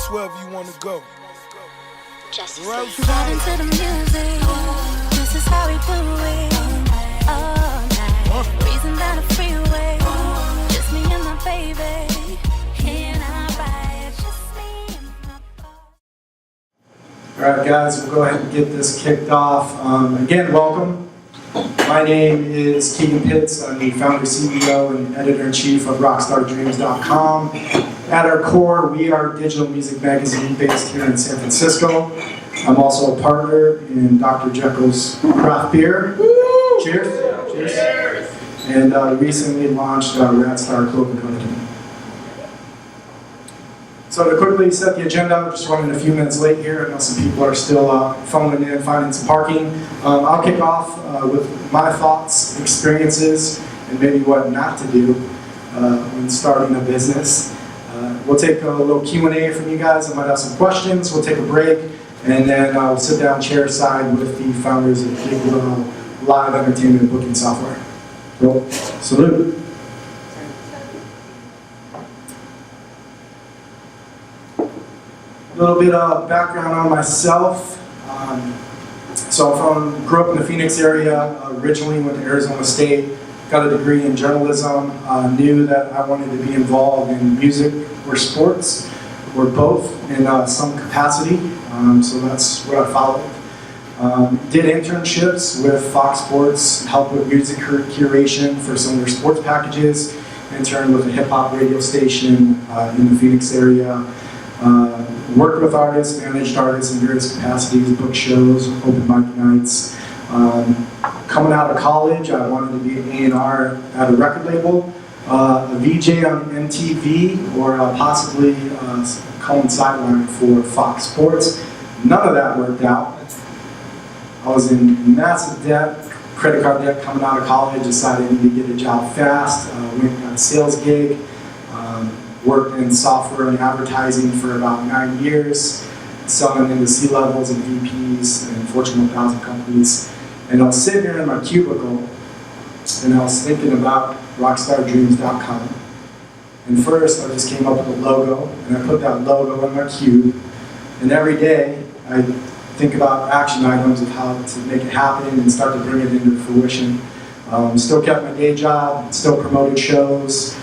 just wherever you want to go. Just vibing to the music. This is how we do it. All night. Breezing down the freeway. Just me and my baby. And I ride. Just me and my boy. All right, guys, we'll go ahead and get this kicked off. Again, welcome. My name is Keegan Pitts. I'm the founder, CEO, and editor-in-chief of rockstardreams.com. At our core, we are a digital music magazine based here in San Francisco. I'm also a partner in Dr. Jekyll's Craft Beer. Woo! Cheers. Cheers. And recently launched Radstar Clothing Company. So to quickly set the agenda, we're just running a few minutes late here. I know some people are still phoning in, finding some parking. I'll kick off with my thoughts, experiences, and maybe what not to do when starting a business. We'll take a little Q&A from you guys. I might have some questions. We'll take a break, and then we'll sit down chair side with the founders of Gigwell live entertainment and booking software. So, salute. A little bit of background on myself. So grew up in the Phoenix area, originally went to Arizona State, got a degree in journalism, knew that I wanted to be involved in music or sports, or both in some capacity, so that's what I followed. Did internships with Fox Sports, helped with music curation for some of their sports packages, interned with a hip-hop radio station in the Phoenix area. Worked with artists, managed artists in various capacities, book shows, open mic nights. Coming out of college, I wanted to be an A&R at a record label, a VJ on MTV, or possibly calling sideline for Fox Sports. None of that worked out. I was in massive debt, credit card debt coming out of college, decided I needed to get a job fast, went and got a sales gig. Worked in software and advertising for about 9 years, selling into C-levels and VPs and Fortune 1000 companies. And I was sitting here in my cubicle, and I was thinking about rockstardreams.com. And first, I just came up with a logo, and I put that logo in my cube. And every day, I think about action items of how to make it happen and start to bring it into fruition. Still kept my day job, still promoted shows.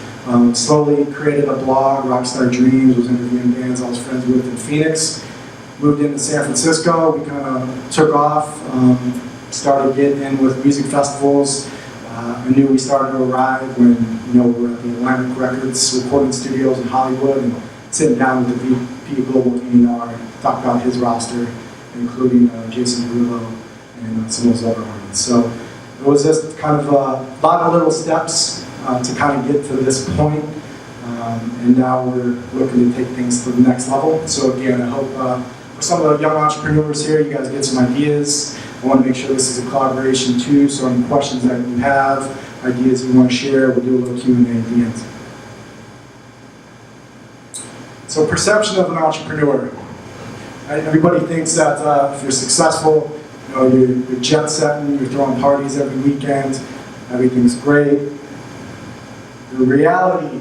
Slowly created a blog, Rockstar Dreams, was interviewing bands I was friends with in Phoenix. Moved into San Francisco, we kind of took off, started getting in with music festivals. I knew we started to arrive when we were at the Atlantic Records recording studios in Hollywood and sitting down with the VP Global A&R, talk about his roster, including Jason Derulo and some of those other artists. So it was just kind of a lot of little steps to kind of get to this point, and now we're looking to take things to the next level. So again, I hope for some of the young entrepreneurs here, you guys get some ideas. I want to make sure this is a collaboration too, so any questions that you have, ideas you want to share, we'll do a little Q&A at the end. So perception of an entrepreneur. Everybody thinks that if you're successful, you're jet setting, you're throwing parties every weekend, everything's great. The reality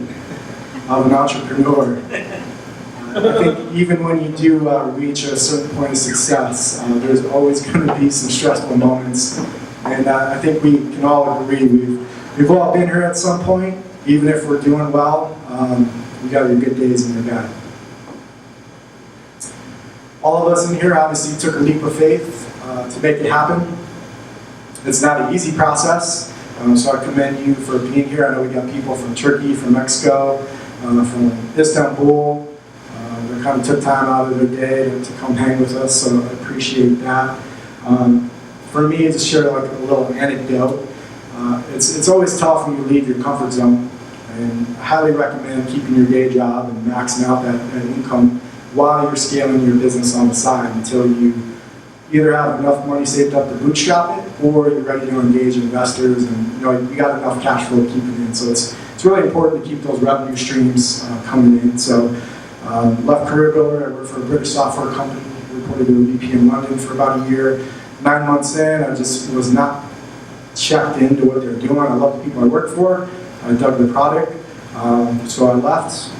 of an entrepreneur, I think even when you do reach a certain point of success, there's always going to be some stressful moments. And I think we can all agree, we've all been here at some point, even if we're doing well, you got your good days and your bad. All of us in here obviously took a leap of faith to make it happen. It's not an easy process. So I commend you for being here. I know we got people from Turkey, from Mexico, from Istanbul. They kind of took time out of their day to come hang with us, so I appreciate that. For me, to share like a little anecdote, it's always tough when you leave your comfort zone. And I highly recommend keeping your day job and maxing out that income while you're scaling your business on the side until you either have enough money saved up to bootstrap it, or you're ready to engage investors, and you got enough cash flow to keep it in. So it's really important to keep those revenue streams coming in. So left Career Builder, I worked for a British software company, reported to a VP in London for about a year. 9 months in, I just was not checked into what they're doing. I love the people I worked for. I dug the product. So I left,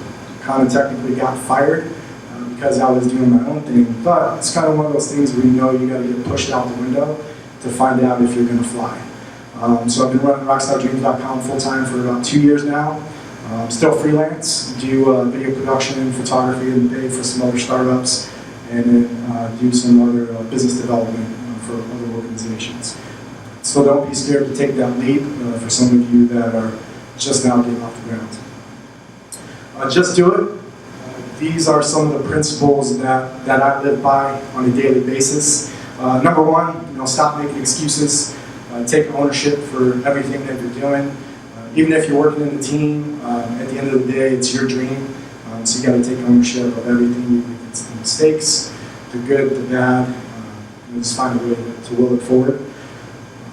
kind of technically got fired because I was doing my own thing, but it's kind of one of those things where you know you got to get pushed out the window to find out if you're going to fly. So I've been running rockstardreams.com full-time for about 2 years now. Still freelance, do video production, photography in the Bay for some other startups, and then do some other business development for other organizations. So don't be scared to take that leap for some of you that are just now getting off the ground. Just do it. These are some of the principles that I live by on a daily basis. Number one, stop making excuses. Take ownership for everything that you're doing. Even if you're working in a team, at the end of the day, it's your dream. So you got to take ownership of everything, the mistakes, the good, the bad, and just find a way to will it forward.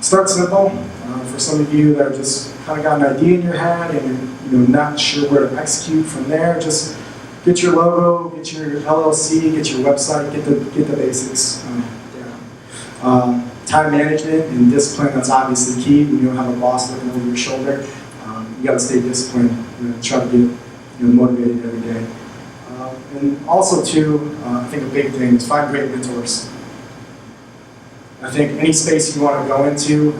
Start simple. For some of you that just kind of got an idea in your head and you're not sure where to execute from there, just get your logo, get your LLC, get your website, get the basics down. Time management and discipline, that's obviously key. When you don't have a boss looking over your shoulder, you got to stay disciplined and try to get motivated every day. And also too, I think a big thing is find great mentors. I think any space you want to go into,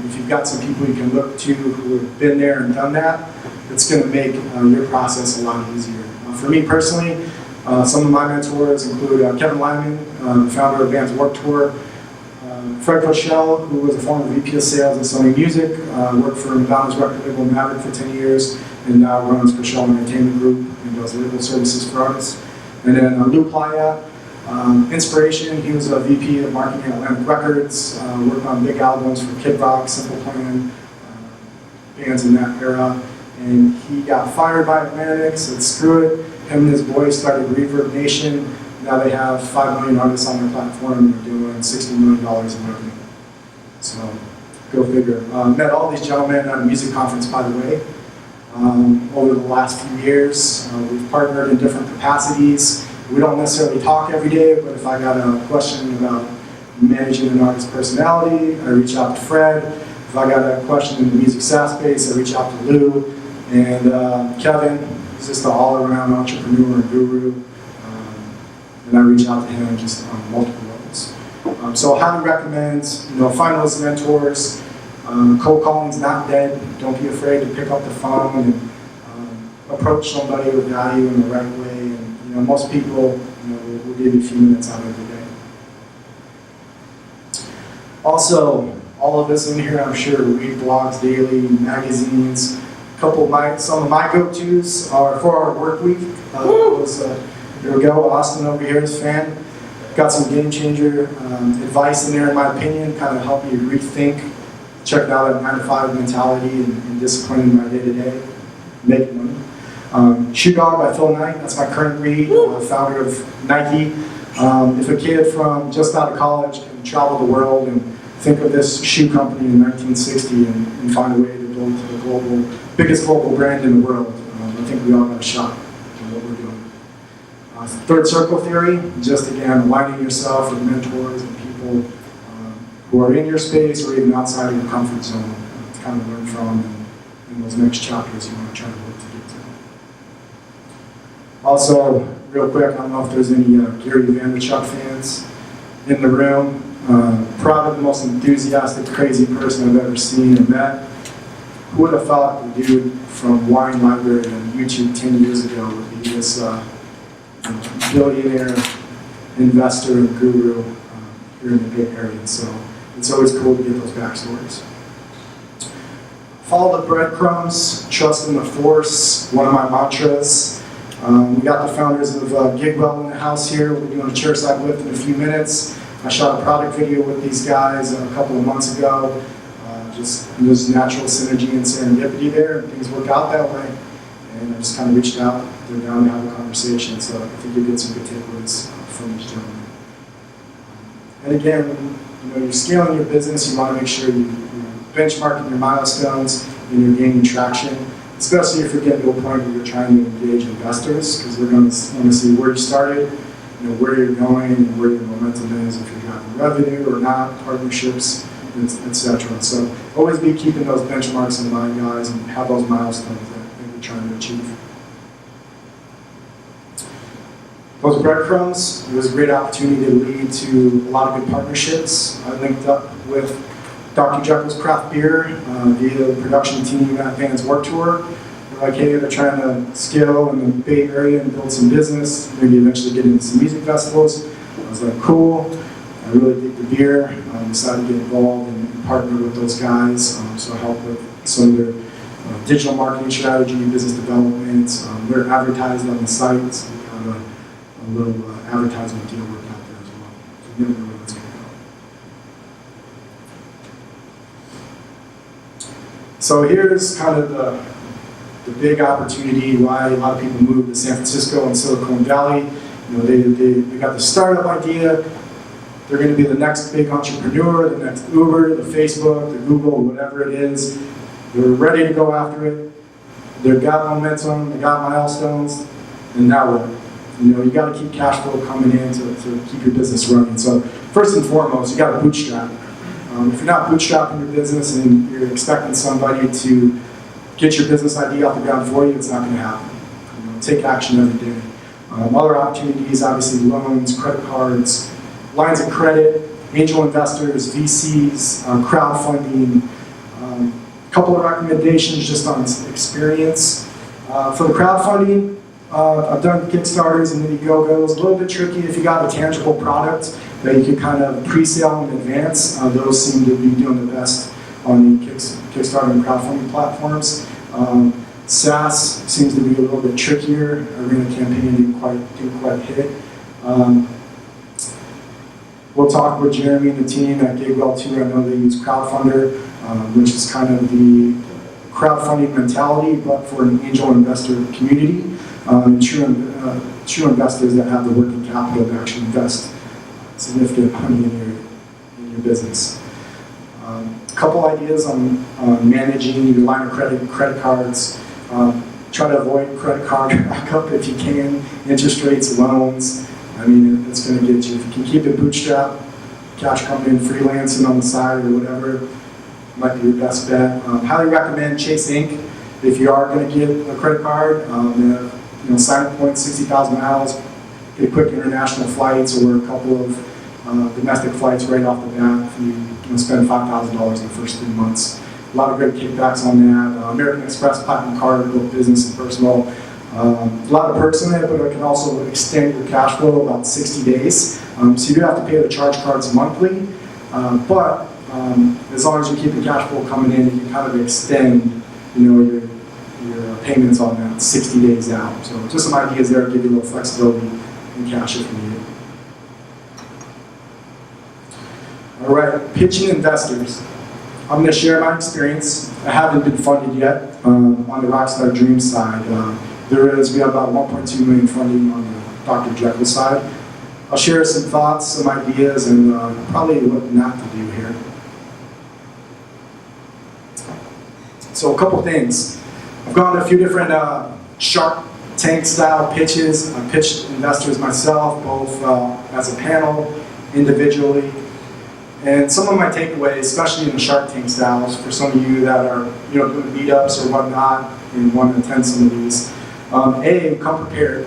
if you've got some people you can look to who have been there and done that, it's going to make your process a lot easier. For me personally, some of my mentors include Kevin Lyman, the founder of Band's Warped Tour, Fred Rochelle, who was a former VP of Sales at Sony Music, worked for Madonna's record label Maverick for 10 years, and now runs Rochelle Entertainment Group and does label services for artists. And then Lou Playa, Inspiration, he was a VP of marketing at Atlantic Records, worked on big albums for Kid Rock, Simple Plan, bands in that era. And he got fired by Atlantic, said screw it. Him and his boys started Reverb Nation. Now they have 5 million artists on their platform and they're doing $60 million in revenue. So, go figure. Met all these gentlemen at a music conference, by the way, over the last few years. We've partnered in different capacities. We don't necessarily talk every day, but if I got a question about managing an artist's personality, I reach out to Fred. If I got a question in the music SaaS space, I reach out to Lou. And Kevin, he's just an all-around entrepreneur and guru. And I reach out to him just on multiple levels. So I highly recommend, find those mentors. Cold calling's not dead. Don't be afraid to pick up the phone and approach somebody with value in the right way. And most people, will give you a few minutes out of the day. Also, all of us in here, I'm sure, read blogs daily, magazines. Some of my go-tos are for our work week. Here we go, Austin over here is a fan. Got some game changer advice in there, in my opinion, kind of help you rethink, check out that 9-to-5 mentality and discipline in my day-to-day, make money. Shoe Dog by Phil Knight, that's my current read, founder of Nike. If a kid from just out of college can travel the world and think of this shoe company in 1960 and find a way to build the biggest global brand in the world, I think we all got a shot in what we're doing. Third circle theory, just again, aligning yourself with mentors and people who are in your space or even outside of your comfort zone to kind of learn from in those next chapters you want to try to work to get to. Also, real quick, I don't know if there's any Gary Vaynerchuk fans in the room. Probably the most enthusiastic, crazy person I've ever seen and met. Who would have thought the dude from Wine Library on YouTube 10 years ago would be this billionaire investor and guru here in the Bay Area. So it's always cool to get those backstories. Follow the breadcrumbs, trust in the force, one of my mantras. We got the founders of Gigwell in the house here. We'll be doing a chairside lift in a few minutes. I shot a product video with these guys a couple of months ago. There's natural synergy and serendipity there, and things work out that way. And I just kind of reached out. They're down to have a conversation, so I think you'll get some good takeaways from each gentleman. And again, you're scaling your business. You want to make sure you're benchmarking your milestones and you're gaining traction, especially if you're getting to a point where you're trying to engage investors, because they're going to want to see where you started, where you're going, and where your momentum is, if you're driving revenue or not, partnerships, etc. So always be keeping those benchmarks in mind, guys, and have those milestones that you're trying to achieve. those breadcrumbs, it was a great opportunity to lead to a lot of good partnerships. I linked up with Dr. Jekyll's Craft Beer via the production team at Van's Work Tour. They're like, hey, they're trying to scale in the Bay Area and build some business, maybe eventually get into some music festivals. I was like, cool. I really dig the beer. I decided to get involved and partner with those guys. So I helped with some of their digital marketing strategy, business development. We're advertised on the site, so we got a little advertisement deal work out there as well. So we never know where that's going to go. So here's kind of the big opportunity why a lot of people move to San Francisco and Silicon Valley. You know, they got the startup idea. They're going to be the next big entrepreneur, the next Uber, the Facebook, the Google, whatever it is. They're ready to go after it. They've got momentum, they got milestones, and now what? You know, you got to keep cash flow coming in to keep your business running. So first and foremost, you got to bootstrap. If you're not bootstrapping your business and you're expecting somebody to get your business idea off the ground for you, it's not going to happen. You know, take action every day. Other opportunities, obviously loans, credit cards, lines of credit, angel investors, VCs, crowdfunding. A couple of recommendations just on experience. For the crowdfunding, I've done Kickstarters and Indiegogo's. A little bit tricky if you got a tangible product that you can kind of pre-sale in advance. Those seem to be doing the best on the Kickstarter and crowdfunding platforms. SaaS seems to be a little bit trickier. Arena Campaign didn't quite hit. We'll talk with Jeremy and the team at Gigwell too. I know they use Crowdfunder, which is kind of the crowdfunding mentality, but for an angel investor community. True investors that have the working capital to actually invest significant money in your business. A couple ideas on managing your line of credit cards. Try to avoid credit card backup if you can. Interest rates, loans. I mean, it's going to get you. If you can keep it bootstrapped, cash coming in, freelancing on the side or whatever, might be your best bet. Highly recommend Chase Inc. If you are going to get a credit card. Sign up point, 60,000 miles, get quick international flights or a couple of domestic flights right off the bat if you spend $5,000 in the first 3 months. A lot of great kickbacks on that. American Express Platinum Card, both business and personal. A lot of perks in it, but it can also extend your cash flow about 60 days. So you do have to pay the charge cards monthly, but as long as you keep the cash flow coming in, you can kind of extend, your payments on that 60 days out. So just some ideas there to give you a little flexibility in cash if you need it. All right, pitching investors. I'm going to share my experience. I haven't been funded yet on the Rockstar Dreams side. We have about 1.2 million funding on the Dr. Jekyll side. I'll share some thoughts, some ideas, and probably what not to do here. So a couple things. I've gone to a few different Shark Tank style pitches. I've pitched investors myself, both as a panel, individually. And some of my takeaways, especially in the Shark Tank styles, for some of you that are doing meetups or whatnot and want to attend some of these, come prepared.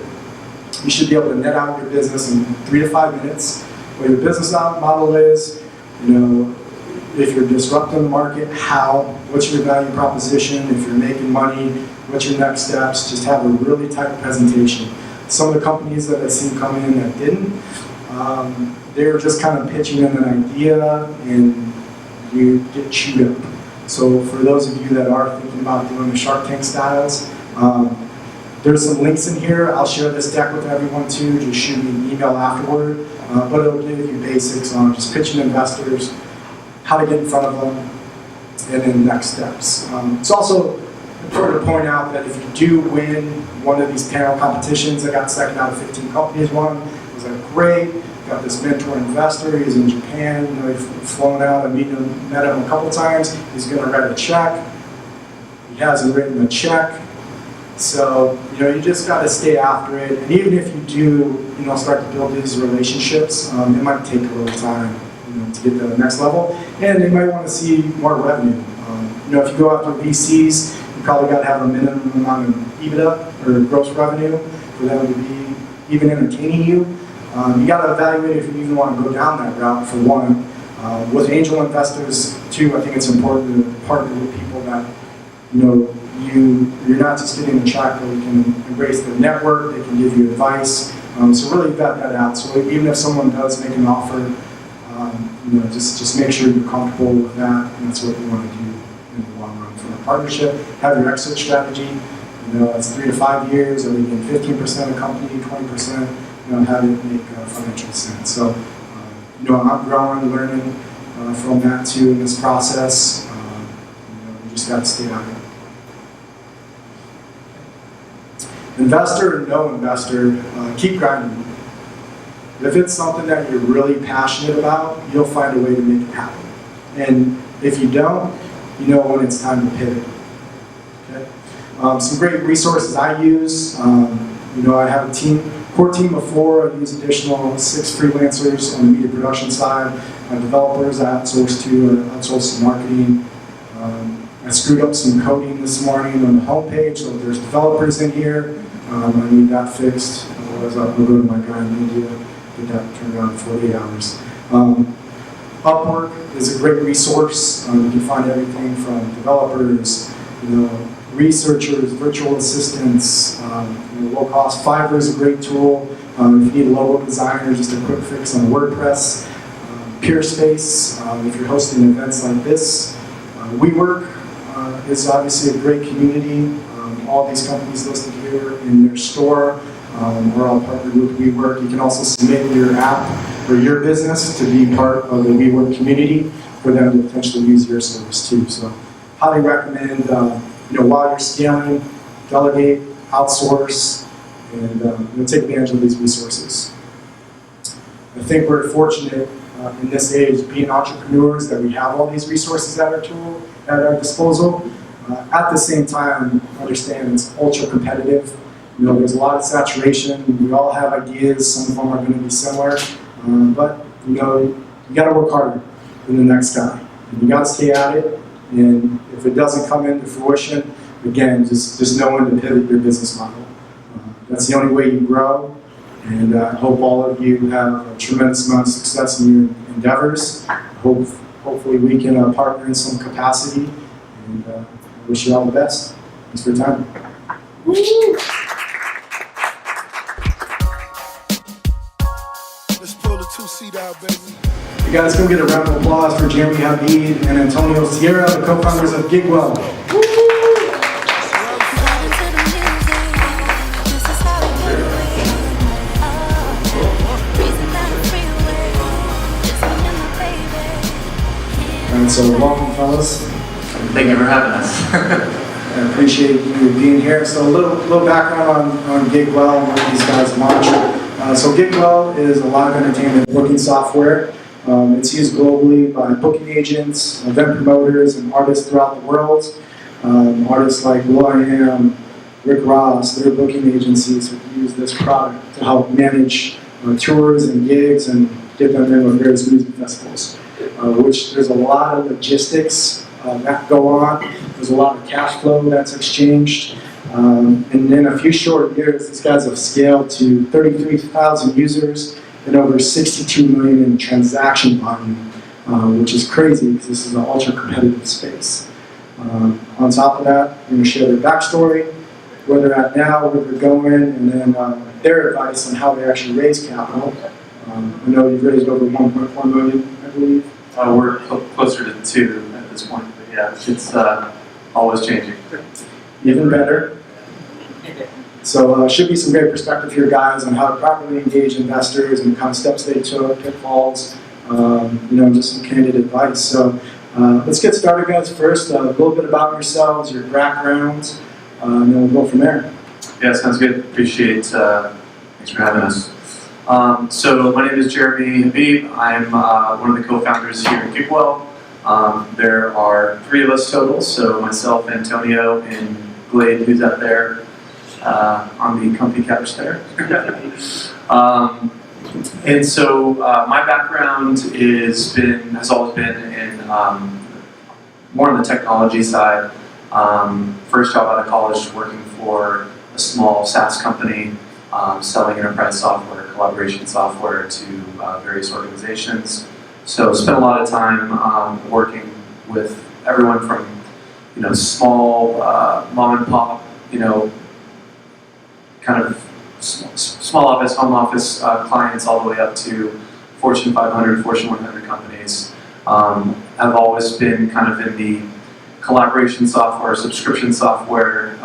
You should be able to net out your business in 3 to 5 minutes. What your business model is, if you're disrupting the market, how, what's your value proposition, if you're making money, what's your next steps. Just have a really tight presentation. Some of the companies that I've seen come in that didn't, they were just kind of pitching in an idea and you get chewed up. So for those of you that are thinking about doing the Shark Tank styles, there's some links in here. I'll share this deck with everyone too. Just shoot me an email afterward. But it'll give you basics on just pitching investors, how to get in front of them, and then next steps. It's also important to point out that if you do win one of these panel competitions, I got second out of 15 companies won. It was like, great. Got this mentor investor. He's in Japan. He's flown out. I met him a couple times. He's going to write a check. He hasn't written a check. So, you just got to stay after it. And even if you do, start to build these relationships, it might take a little time, to get to the next level. And they might want to see more revenue. If you go after VCs, you probably got to have a minimum amount of EBITDA or gross revenue for them to be even entertaining you. You got to evaluate if you even want to go down that route for one. With angel investors too, I think it's important to partner with people that, you're not just getting a check, but you can embrace the network, they can give you advice. So really vet that out. So even if someone does make an offer, just make sure you're comfortable with that, and that's what you want to do in the long run for a partnership. Have your exit strategy. It's 3 to 5 years, or you get 15% of the company, 20%. Have it make financial sense. So, I'm growing, learning from that too in this process. You just got to stay on it. Investor or no investor, keep grinding. If it's something that you're really passionate about, you'll find a way to make it happen. And if you don't, you know when it's time to pivot. Okay? Some great resources I use. I have a core team of 4. I use additional 6 freelancers on the media production side. Developers I outsource to marketing. I screwed up some coding this morning on the homepage, so if there's developers in here, I need that fixed. Otherwise, I'll go to my guy in India, get that turned around in 48 hours. Upwork is a great resource. You can find everything from developers, researchers, virtual assistants, low cost. Fiverr is a great tool. If you need a logo designer, just a quick fix on WordPress. Peerspace, if you're hosting events like this. WeWork is obviously a great community. All these companies listed here in their store are all partnered with WeWork. You can also submit your app or your business to be part of the WeWork community for them to potentially use your service too. So highly recommend, while you're scaling, delegate, outsource, and take advantage of these resources. I think we're fortunate in this age, being entrepreneurs, that we have all these resources at our disposal. At the same time, understand it's ultra competitive. There's a lot of saturation. We all have ideas. Some of them are going to be similar, but you got to work harder than the next guy. And you got to stay at it. And if it doesn't come into fruition, again, just know when to pivot your business model. That's the only way you grow. And I hope all of you have a tremendous amount of success in your endeavors. Hopefully we can partner in some capacity. And I wish you all the best. Thanks for your time. Let's pull the 2-seat out, baby. You guys can get a round of applause for Jeremy Habib and Antonio Sierra, the co-founders of Gigwell. And so welcome, fellas. Thank you for having us. I appreciate you being here. So a little background on Gigwell and what these guys launched. So Gigwell is a live entertainment booking software. It's used globally by booking agents, event promoters, and artists throughout the world. Artists like will.i.am, Rick Ross, their booking agencies have used this product to help manage tours and gigs and get them in with various music festivals. Which there's a lot of logistics that go on. There's a lot of cash flow that's exchanged. And in a few short years, these guys have scaled to 33,000 users and over 62 million in transaction volume, which is crazy because this is an ultra competitive space. On top of that, I'm going to share their backstory, where they're at now, where they're going, and then their advice on how they actually raise capital. I know you've raised over 1.4 million, I believe. We're closer to 2 at this point, but yeah, it's always changing. Even better. So should be some great perspective here, guys, on how to properly engage investors and the kind of steps they took, pitfalls, just some candid advice. So let's get started, guys. First, a little bit about yourselves, your backgrounds, and then we'll go from there. Yeah, sounds good. Appreciate. Thanks for having us. So my name is Jeremy Habib. I'm one of the co-founders here at Gigwell. There are 3 of us total, so myself, Antonio, and Glade, who's out there on the comfy couch there. And so my background has always been in more on the technology side. First job out of college, working for a small SaaS company. selling enterprise software, collaboration software to various organizations. So spent a lot of time working with everyone from small mom and pop, kind of small office, home office clients, all the way up to Fortune 500, Fortune 100 companies. I've always been kind of in the collaboration software, subscription software,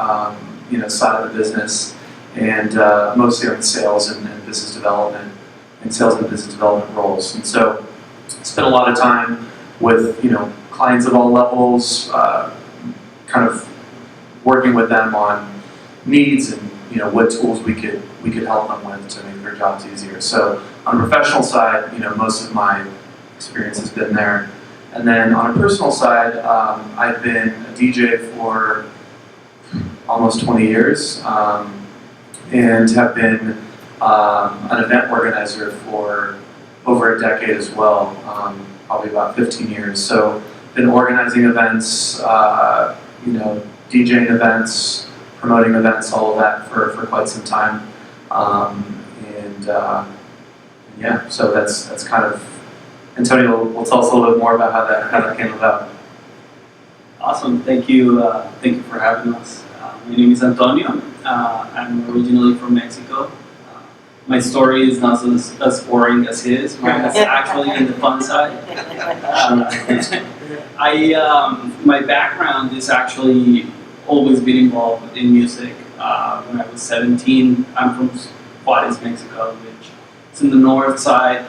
side of the business, and mostly on sales and business development, roles. And so, spent a lot of time with clients of all levels, kind of working with them on needs and what tools we could help them with to make their jobs easier. So on the professional side, most of my experience has been there. And then on a personal side, I've been a DJ for almost 20 years and have been an event organizer for over a decade as well, probably about 15 years. So been organizing events, DJing events, promoting events, all of that for quite some time. Yeah, so that's kind of, Antonio will tell us a little bit more about how that came about. Awesome, thank you for having us. My name is Antonio. I'm originally from Mexico. My story is not as boring as his. Mine is actually in the fun side. My background is actually always been involved in music. When I was 17, I'm from Juarez, Mexico, which is in the north side.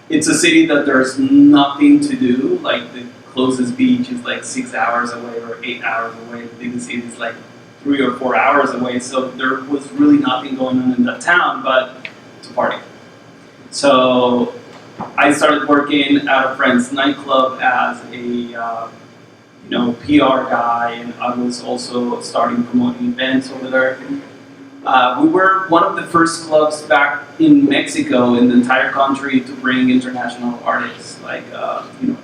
It's a city that there's nothing to do. Like the closest beach is like 6 hours away or 8 hours away. The biggest city is like 3 or 4 hours away. So there was really nothing going on in that town, but to party. So I started working at a friend's nightclub as a PR guy, and I was also starting promoting events over there. We were one of the first clubs back in Mexico, in the entire country, to bring international artists like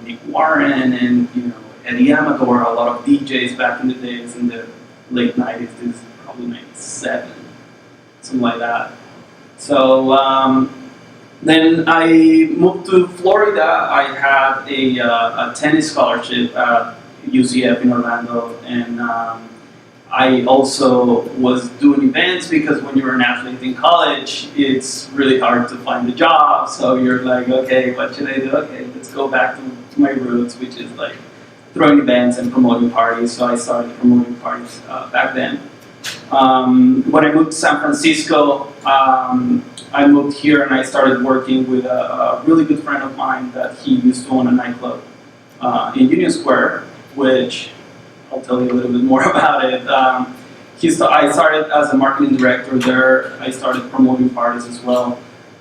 Nick Warren and Eddie Amador, a lot of DJs back in the days in the late 90s. This is probably 97, something like that. So then I moved to Florida. I had a tennis scholarship at UCF in Orlando, and I also was doing events because when you're an athlete in college, it's really hard to find a job. So you're like, okay, what should I do? Okay, let's go back to my roots, which is like throwing events and promoting parties. So I started promoting parties back then. When I moved to San Francisco, I moved here and I started working with a really good friend of mine that he used to own a nightclub in Union Square, which I'll tell you a little bit more about it. I started as a marketing director there. I started promoting parties as well.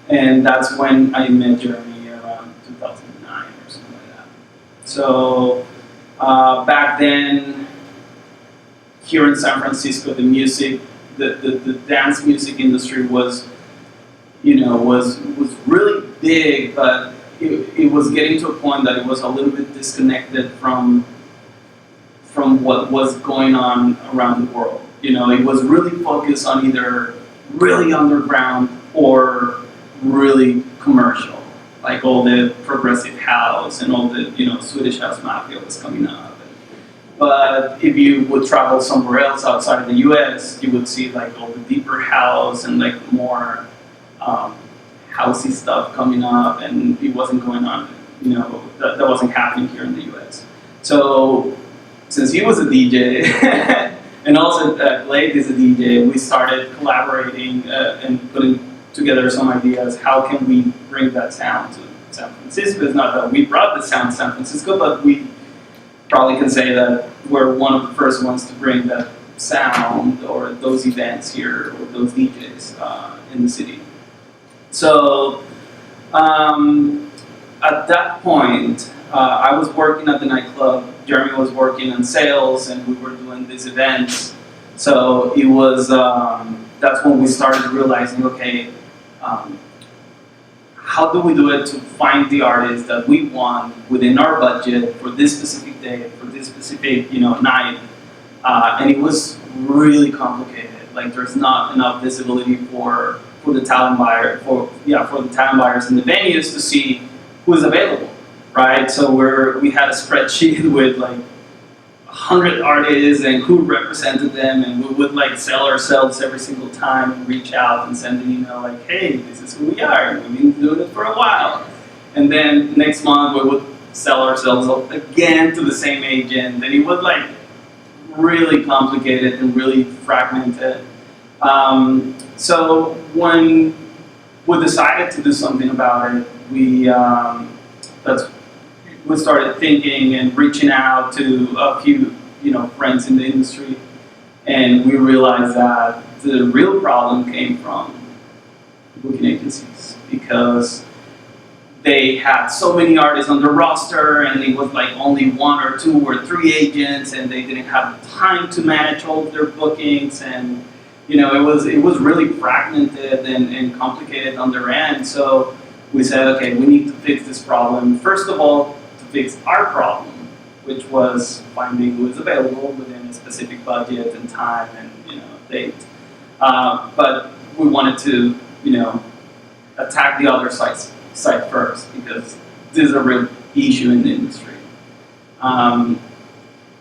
And that's when I met Jeremy around 2009 or something like that. So back then, here in San Francisco, the music, the dance music industry was really big, but it was getting to a point that it was a little bit disconnected from what was going on around the world. It was really focused on either really underground or really commercial, like all the progressive house and all the Swedish House Mafia was coming up. But if you would travel somewhere else outside of the U.S., you would see like all the deeper house and like more housey stuff coming up, and it wasn't going on. That wasn't happening here in the U.S. So since he was a DJ, and also Blake is a DJ, we started collaborating and putting together some ideas. How can we bring that sound to San Francisco? It's not that we brought the sound to San Francisco, but we probably can say that we're one of the first ones to bring that sound or those events here or those DJs in the city. So at that point, I was working at the nightclub. Jeremy was working on sales, and we were doing these events. So it was that's when we started realizing, okay, how do we do it to find the artists that we want within our budget for this specific day, for this specific night? And it was really complicated. Like there's not enough visibility for the talent buyer for the talent buyers in the venues to see who's available, right? So we had a spreadsheet with like 100 artists and who represented them, and we would like sell ourselves every single time and reach out and send an email like, hey, this is who we are, we've been doing it for a while. And then next month we would sell ourselves again to the same agent, and it was like really complicated and really fragmented. So when we decided to do something about it, we started thinking and reaching out to a few, friends in the industry, and we realized that the real problem came from booking agencies because they had so many artists on the roster, and it was like only 1 or 2 or 3 agents, and they didn't have time to manage all of their bookings, and it was really fragmented and complicated on their end. So we said, okay, we need to fix this problem. First of all, to fix our problem, which was finding who is available within a specific budget and time and date. But we wanted to attack the other side first, because this is a real issue in the industry.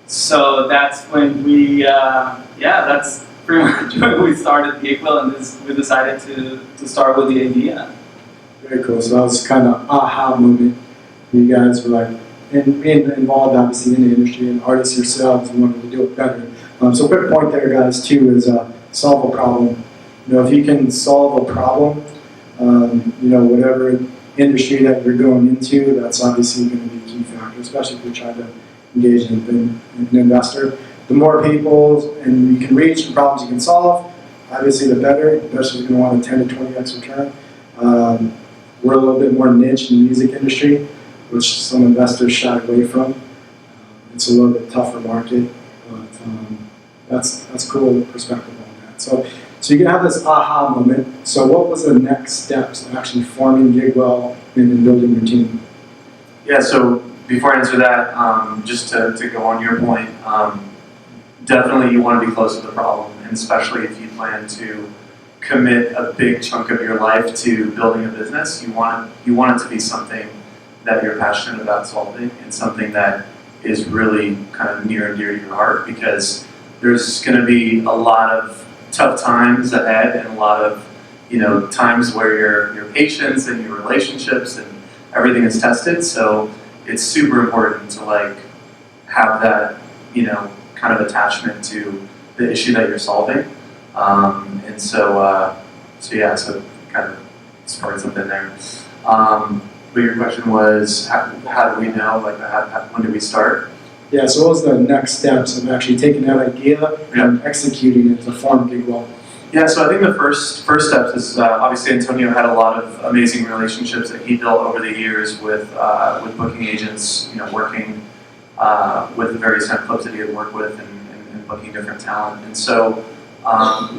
So that's when that's pretty much when we started Gigwell, and we decided to start with the idea. Very cool. So that was kind of aha moment. You guys were like, and being involved obviously in the industry and artists yourselves and wanted to do it better. So quick point there, guys, too, is solve a problem. If you can solve a problem, whatever industry that you're going into, that's obviously going to be a key factor, especially if you're trying to engage in an investor. The more people and you can reach and problems you can solve, obviously the better. Investors are going to want a 10 to 20x return. We're a little bit more niche in the music industry, which some investors shy away from. It's a little bit tougher market, but that's cool perspective on that. So you can have this aha moment. So what was the next steps of actually forming Gigwell and building your team? Yeah, so before I answer that, just to go on your point, definitely you want to be close to the problem, and especially if you plan to commit a big chunk of your life to building a business, you want it to be something that you're passionate about solving and something that is really kind of near and dear to your heart, because there's going to be a lot of tough times ahead and a lot of times where your patience and your relationships and everything is tested. So it's super important to have that kind of attachment to the issue that you're solving. And so kind of sparked something there. But your question was, how do we know? When did we start? Yeah, so what was the next steps of actually taking that idea and executing it to form Gigwell? Yeah, so I think the first steps is obviously Antonio had a lot of amazing relationships that he built over the years with booking agents, working with the various nightclubs that he had worked with and booking different talent. And so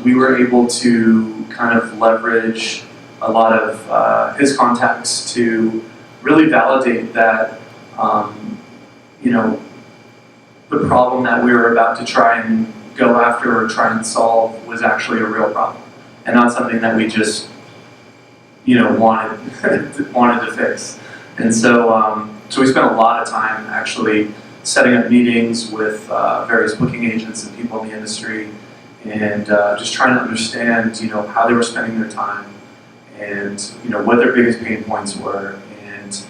we were able to kind of leverage a lot of his contacts to really validate that, the problem that we were about to try and go after or try and solve was actually a real problem, and not something that we just, wanted to fix. And so, so we spent a lot of time actually setting up meetings with various booking agents and people in the industry, and just trying to understand, how they were spending their time, and what their biggest pain points were, and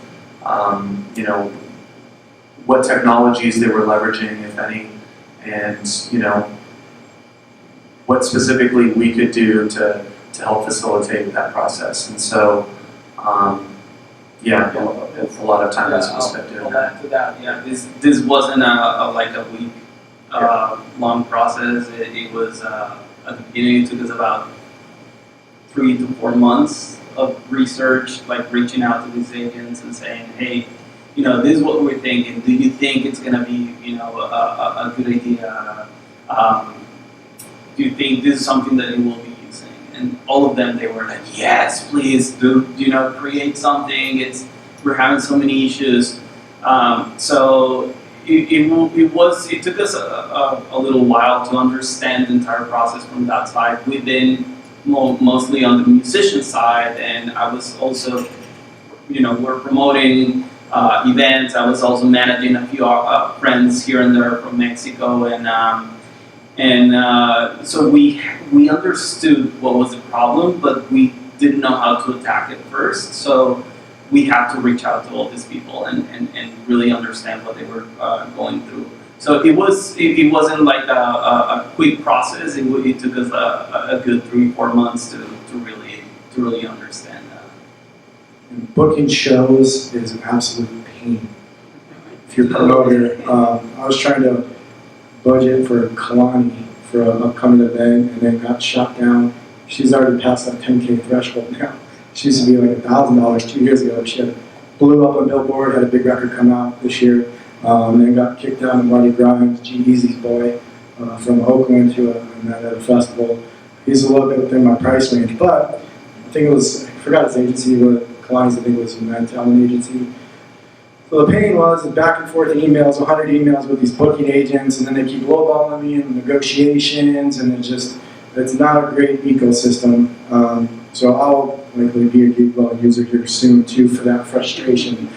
what technologies they were leveraging, if any, and what specifically we could do to help facilitate that process. And so, a lot of time was spent doing that. To that, yeah, this wasn't a week long process. It was at the beginning. It took us about 3 to 4 months of research, reaching out to these agents and saying, hey, this is what we're thinking. Do you think it's going to be, a good idea? Do you think this is something that you will be using? And all of them, they were like, yes, please do, create something. We're having so many issues. So it took us a little while to understand the entire process from that side. We've been mostly on the musician side, and I was also, we're promoting events. I was also managing a few friends here and there from Mexico, and so we understood what was the problem, but we didn't know how to attack it first. So we had to reach out to all these people and really understand what they were going through. So it wasn't like a quick process. It took us a good 3-4 months to really understand that. And booking shows is an absolute pain. If you're a promoter, I was trying to budget for Kalani for an upcoming event, and then got shot down. She's already passed that 10K threshold now. She used to be like $1,000 2 years ago. She blew up on Billboard, had a big record come out this year, then got kicked out in Marty Grimes, G-Eazy's boy, from Oakland to at a festival. He's a little bit within my price range, but I think it was, I forgot his agency, but Kalani's, I think it was a talent agency. So the pain was the back and forth emails, 100 emails with these booking agents, and then they keep lowballing me in negotiations, and it's not a great ecosystem. So I'll likely be a Gigwell user here soon too for that frustration.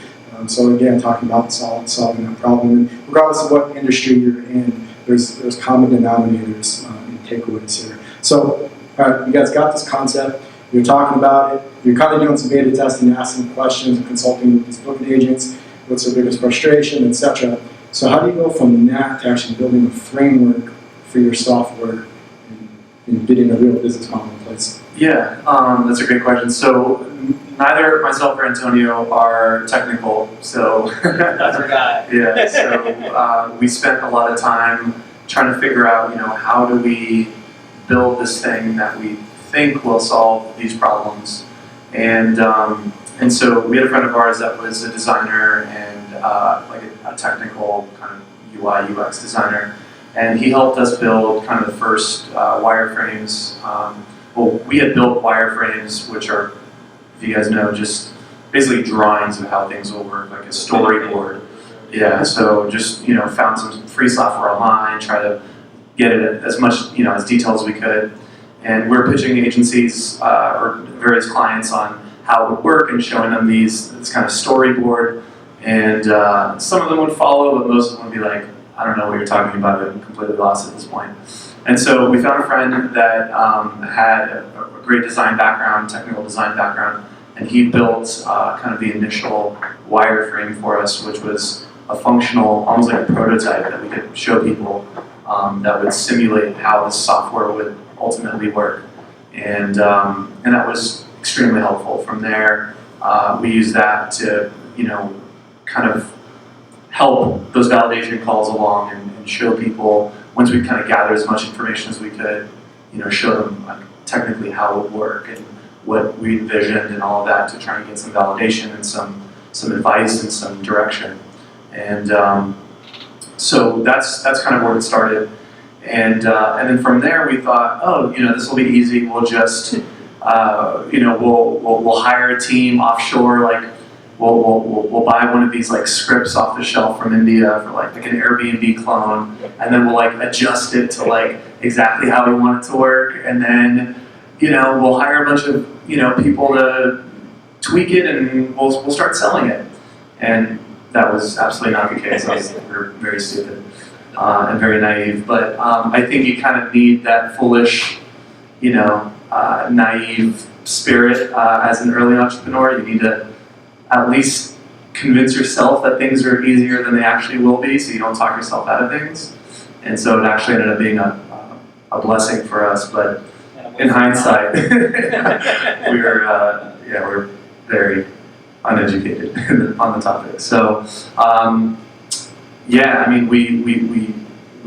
So again, talking about solving that problem, and regardless of what industry you're in, there's common denominators and takeaways here. So all right, you guys got this concept. You're talking about it. You're kind of doing some beta testing, asking questions, and consulting with these booking agents. What's their biggest frustration, etc. So how do you go from that to actually building a framework for your software and getting a real business model in place? Yeah, that's a great question. So neither myself or Antonio are technical, so That's our guy. yeah. So we spent a lot of time trying to figure out, how do we build this thing that we think will solve these problems, and so we had a friend of ours that was a designer and like a technical kind of UI UX designer, and he helped us build kind of the first wireframes. Well, we had built wireframes, which are, if you guys know, just basically drawings of how things will work, like a storyboard. Yeah, so just found some free software online, try to get it as much as detailed as we could, and we're pitching agencies or various clients on how it would work and showing them this kind of storyboard, and some of them would follow, but most of them would be like, I don't know what you're talking about, I'm completely lost at this point. And so we found a friend that had a great design background, technical design background, and he built kind of the initial wireframe for us, which was a functional, almost like a prototype that we could show people that would simulate how the software would ultimately work. And that was extremely helpful. From there, we used that to, kind of help those validation calls along and show people, once we kind of gather as much information as we could, show them like, technically how it would work and what we envisioned and all of that to try and get some validation and some advice and some direction. And so that's kind of where it started. And then from there we thought, oh, this will be easy. We'll just we'll hire a team offshore, like we'll buy one of these like scripts off the shelf from India for like an Airbnb clone, and then we'll like adjust it to like exactly how we want it to work, and then we'll hire a bunch of people to tweak it, and we'll start selling it. And that was absolutely not the case. We're very stupid and very naive. But I think you kind of need that foolish, naive spirit as an early entrepreneur. You need to at least convince yourself that things are easier than they actually will be, so you don't talk yourself out of things. And so it actually ended up being a blessing for us. But in hindsight, we're very uneducated on the topic. So we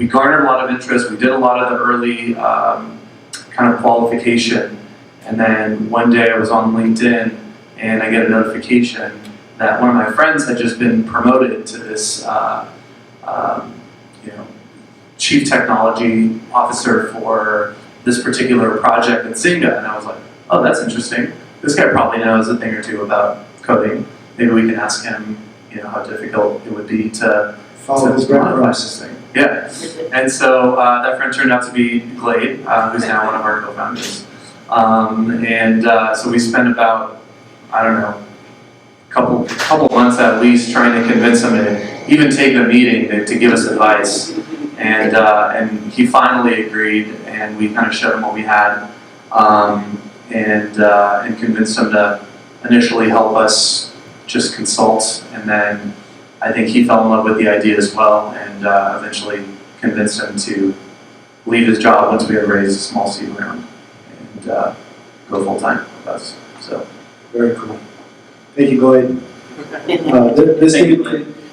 garnered a lot of interest. We did a lot of the early kind of qualification, and then one day I was on LinkedIn and I get a notification that one of my friends had just been promoted to this chief technology officer for this particular project at Zynga, and I was like, oh, that's interesting. This guy probably knows a thing or two about coding. Maybe we can ask him, how difficult it would be to Follow his to modify breadcrumbs. this thing. Yeah. And so that friend turned out to be Glade, who's now one of our co-founders. So we spent about, I don't know, couple months at least trying to convince him to even take a meeting to give us advice. And he finally agreed, and we kind of showed him what we had, and convinced him to initially help us just consult, and then I think he fell in love with the idea as well, and eventually convinced him to leave his job once we had raised a small seed round and go full time with us. So Very cool. Thank you, Glade.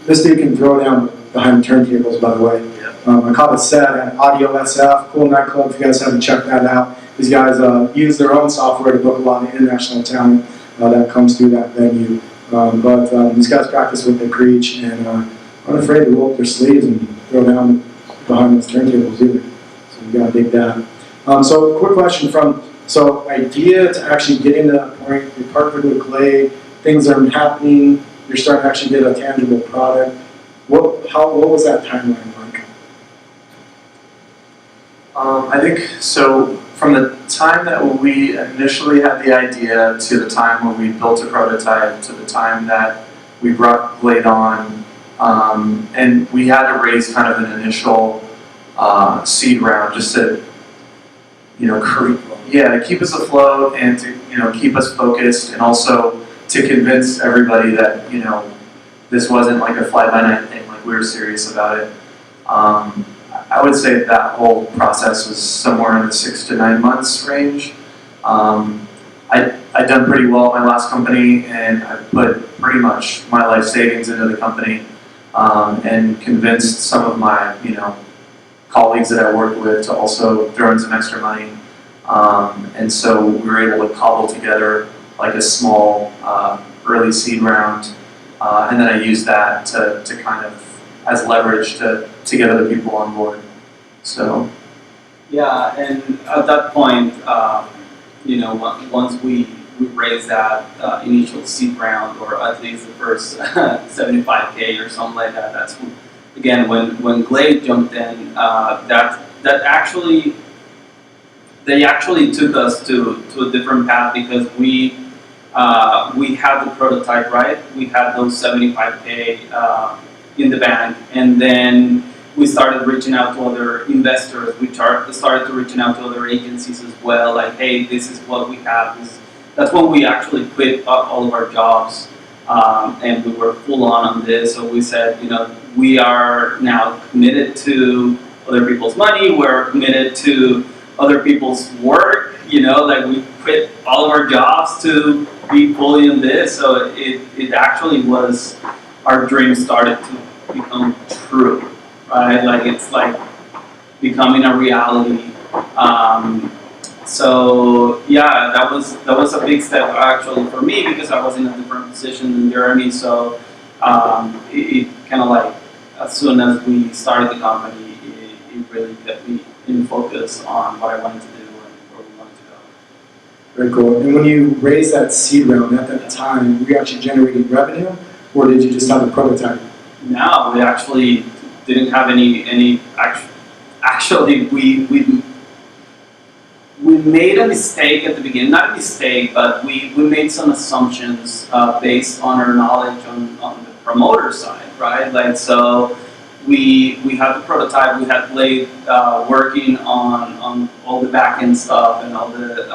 This dude can throw down behind the turntables, by the way. I caught it set at Audio SF, cool nightclub. If you guys haven't checked that out, these guys use their own software to book a lot of international talent that comes through that venue. But these guys practice what they preach, and aren't afraid to roll up their sleeves and throw down behind those turntables either. So you gotta dig that. So quick question so idea to actually getting to that point, you're partnered with Glade, things are happening, you're starting to actually get a tangible product. What was that timeline like? I think so. From the time that we initially had the idea to the time when we built a prototype to the time that we brought Glade on, and we had to raise kind of an initial seed round just to, to keep us afloat and to keep us focused, and also to convince everybody that this wasn't like a fly-by-night thing. Like, we were serious about it. I would say that whole process was somewhere in the 6 to 9 months range. I'd done pretty well at my last company, and I put pretty much my life savings into the company, and convinced some of my colleagues that I worked with to also throw in some extra money. And so we were able to cobble together like a small early seed round, and then I used that to kind of as leverage to get other people on board. So Yeah, and at that point, once we raised that initial seed round, or at least the first 75K or something like that, that's when Glade jumped in. They actually took us to a different path, because we had the prototype, right? We had those 75K in the bank, and then we started reaching out to other investors. We started to reaching out to other agencies as well, like, hey, this is what we have. That's when we actually quit all of our jobs, and we were full on this. So we said, we are now committed to other people's money. We're committed to other people's work. Like, we quit all of our jobs to be fully in this. So it actually was, our dream started to become true. Right, like it's like becoming a reality. So yeah, that was a big step actually for me, because I was in a different position than Jeremy. So it kind of like, as soon as we started the company, it really kept me in focus on what I wanted to do and where we wanted to go. Very cool. And when you raised that seed round at that time, were you actually generating revenue, or did you just have a prototype? No, we actually didn't have any actually we made a mistake at the beginning. Not a mistake, but we made some assumptions based on our knowledge on the promoter side, right? Like, so we had the prototype, we had Blade working on all the back end stuff and all the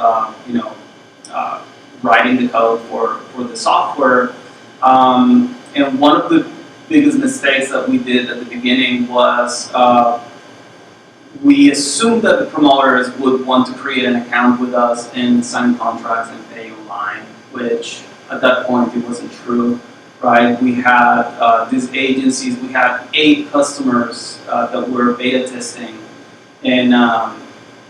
writing the code for the software, and one of the biggest mistakes that we did at the beginning was we assumed that the promoters would want to create an account with us and sign contracts and pay online, which at that point it wasn't true, right? We had these agencies, we had 8 customers that were beta testing, and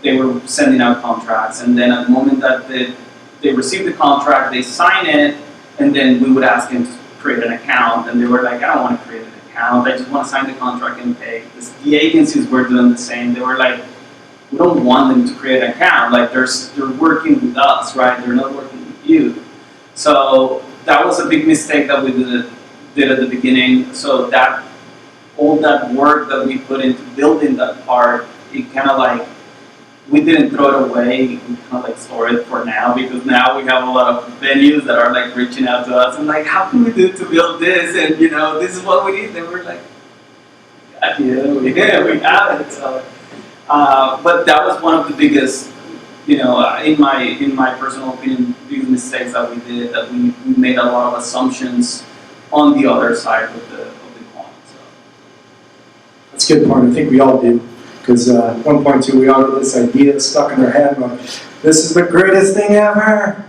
they were sending out contracts, and then at the moment that they received the contract, they sign it, and then we would ask them to create an account, and they were like, I don't want to create an account, I just want to sign the contract and pay. Because the agencies were doing the same. They were like, we don't want them to create an account, like they're working with us, right? They're not working with you. So that was a big mistake that we did at the beginning. So that all that work that we put into building that part, it kind of like, we didn't throw it away, we kind of like store it for now, because now we have a lot of venues that are like reaching out to us and like, how can we do to build this? And you know, this is what we need. And we're like, yeah, we have it. So, but that was one of the biggest, you know, in my personal opinion, biggest mistakes that we did, that we made a lot of assumptions on the other side of the coin. So. That's a good point. I think we all do. Because at one point too, we all get this idea stuck in our head, like, this is the greatest thing ever.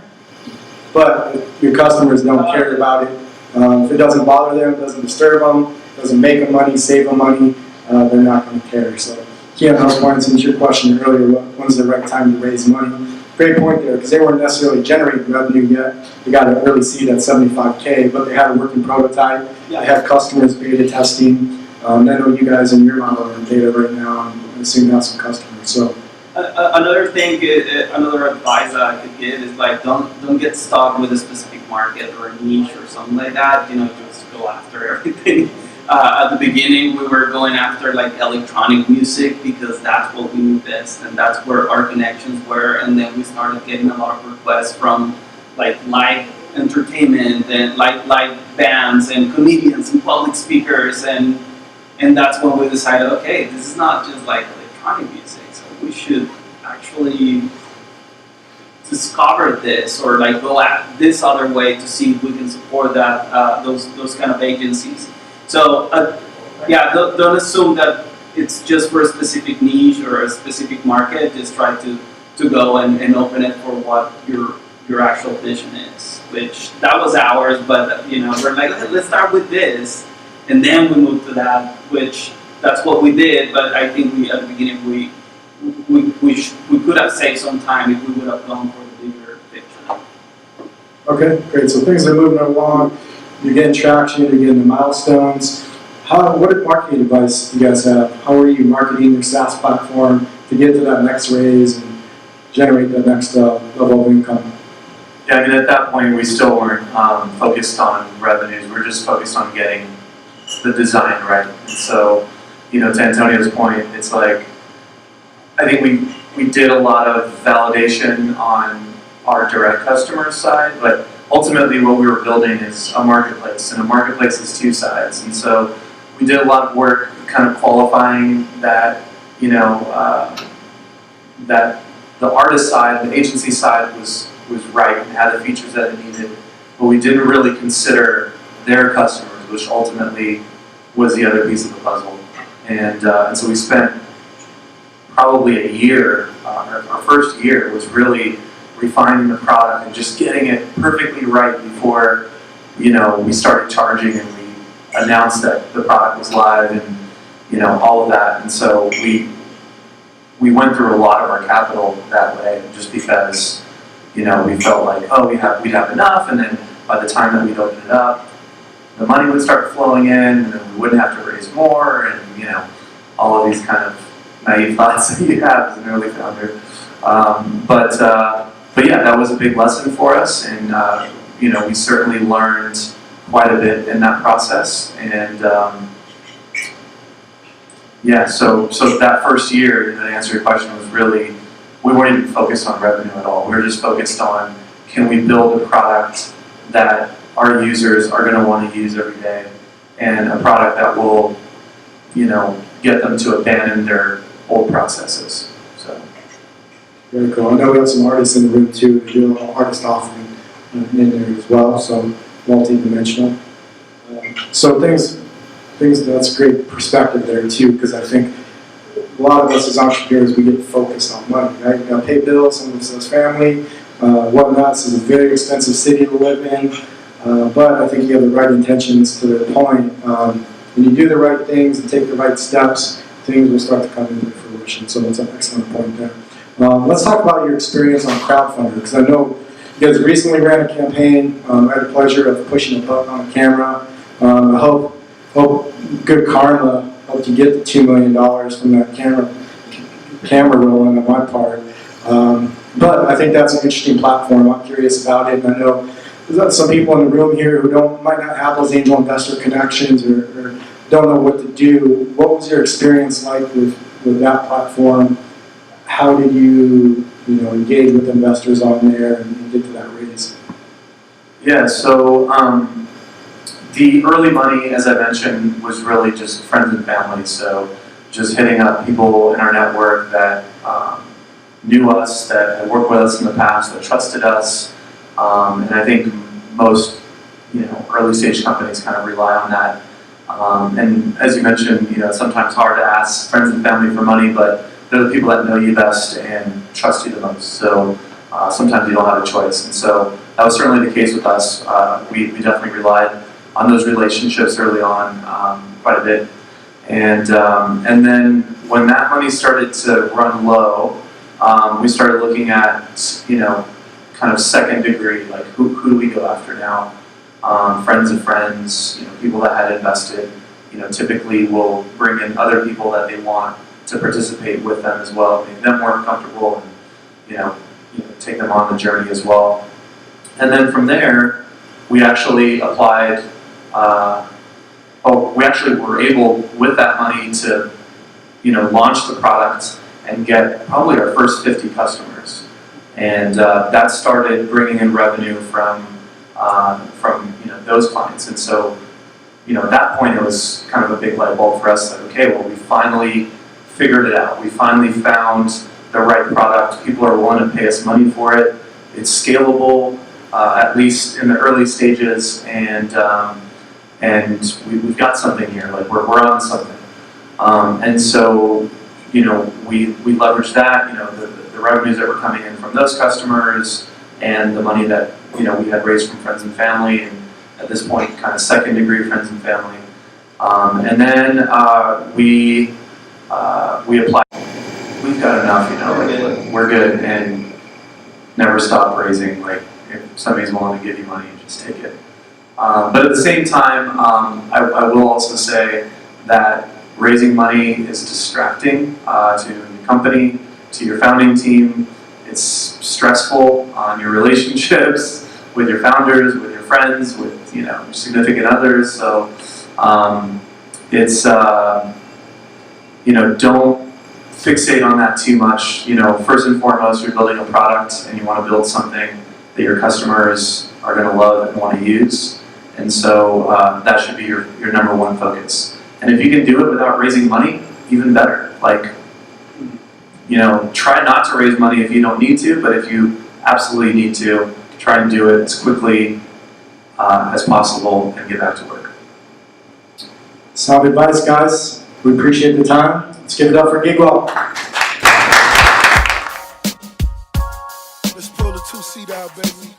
But your customers don't care about it. If it doesn't bother them, doesn't disturb them, doesn't make them money, save them money, they're not going to care. So, key on those points, and to your question earlier, when's the right time to raise money? Great point there, because they weren't necessarily generating revenue yet. They got an early seed at $75K, but they had a working prototype. They had customers beta testing. I know you guys in your model are in beta right now, and I assume you have some customers. So another thing, another advice that I could give is like, don't get stuck with a specific market or a niche or something like that. You know, just go after everything. At the beginning, we were going after like electronic music because that's what we knew best, and that's where our connections were. And then we started getting a lot of requests from like live entertainment and like live bands and comedians and public speakers, and that's when we decided, okay, this is not just like electronic music, so we should actually discover this or like go at this other way to see if we can support that those kind of agencies. So yeah, don't assume that it's just for a specific niche or a specific market. Just try to go and open it for what your actual vision is. Which that was ours, but you know, we're like, let's start with this. And then we moved to that, which that's what we did. But I think at the beginning we could have saved some time if we would have gone for the bigger picture. okay, great. So things are moving along. You're getting traction. You're getting the milestones. What marketing advice do you guys have? How are you marketing your SaaS platform to get to that next raise and generate that next level of income? Yeah, I mean, at that point, we still weren't focused on revenues. We were just focused on getting the design right. And so, you know, to Antonio's point, it's like, I think we did a lot of validation on our direct customer side, but ultimately what we were building is a marketplace, and a marketplace is two sides. And so we did a lot of work kind of qualifying that, you know, that the artist side, the agency side was right and had the features that it needed, but we didn't really consider their customers, which ultimately was the other piece of the puzzle. And so we spent probably a year, our first year was really refining the product and just getting it perfectly right before, you know, we started charging and we announced that the product was live and, you know, all of that. And so we went through a lot of our capital that way, just because, you know, we felt like, oh, we'd have enough, and then by the time that we'd open it up, the money would start flowing in, and then we wouldn't have to raise more, and, you know, all of these kind of naive thoughts that you have as an early founder. But yeah, that was a big lesson for us, and you know, we certainly learned quite a bit in that process. And yeah, so that first year, to answer your question, was really, we weren't even focused on revenue at all. We were just focused on, can we build a product that our users are going to want to use every day, and a product that will, you know, get them to abandon their old processes. So. Very cool. I know we have some artists in the room too. We do an artist offering in there as well, so multi-dimensional. So things that's a great perspective there too, because I think a lot of us as entrepreneurs, we get focused on money, right? You got to pay bills, some of us as family, whatnot. This is a very expensive city to live in, but I think you have the right intentions to the point. When you do the right things and take the right steps, things will start to come into fruition. So that's an excellent point there. Let's talk about your experience on crowdfunding, because I know you guys recently ran a campaign. I had the pleasure of pushing a button on a camera. I hope good karma helped you get the $2 million from that camera rolling on my part. But I think that's an interesting platform. I'm curious about it, and I know there's some people in the room here who might not have those angel investor connections or don't know what to do. What was your experience like with that platform? How did you engage with investors on there and get to that raise? Yeah, so the early money, as I mentioned, was really just friends and family. So just hitting up people in our network that knew us, that had worked with us in the past, that trusted us. And I think most early stage companies kind of rely on that. And as you mentioned, it's sometimes hard to ask friends and family for money, but they're the people that know you best and trust you the most. So sometimes you don't have a choice. And so that was certainly the case with us. We definitely relied on those relationships early on quite a bit. And then when that money started to run low, we started looking at, kind of second degree, like who do we go after now? Friends of friends, people that had invested, typically will bring in other people that they want to participate with them as well, make them more comfortable, and take them on the journey as well. And then from there, we actually applied. We actually were able, with that money, to launch the product and get probably our first 50 customers, and that started bringing in revenue from those clients. And so at that point it was kind of a big light bulb for us that, okay, well, we finally figured it out. We finally found the right product. People are willing to pay us money for it. It's scalable, at least in the early stages, and we've got something here. Like we're on something. And so we leveraged that. The revenues that were coming in from those customers and the money that we had raised from friends and family, and at this point, kind of second degree friends and family. And then we applied. We've got enough, like we're good, and never stop raising. Like if somebody's willing to give you money, just take it. But at the same time, I will also say that raising money is distracting to the company, to your founding team. It's stressful on your relationships with your founders, with your friends, with significant others. So it's don't fixate on that too much. First and foremost, you're building a product, and you want to build something that your customers are going to love and want to use. And so that should be your number one focus. And if you can do it without raising money, even better. Like, try not to raise money if you don't need to, but if you absolutely need to, try and do it as quickly as possible and get back to work. Sound advice, guys. We appreciate the time. Let's give it up for Gigwell. Let's pull the 2-seat out, baby.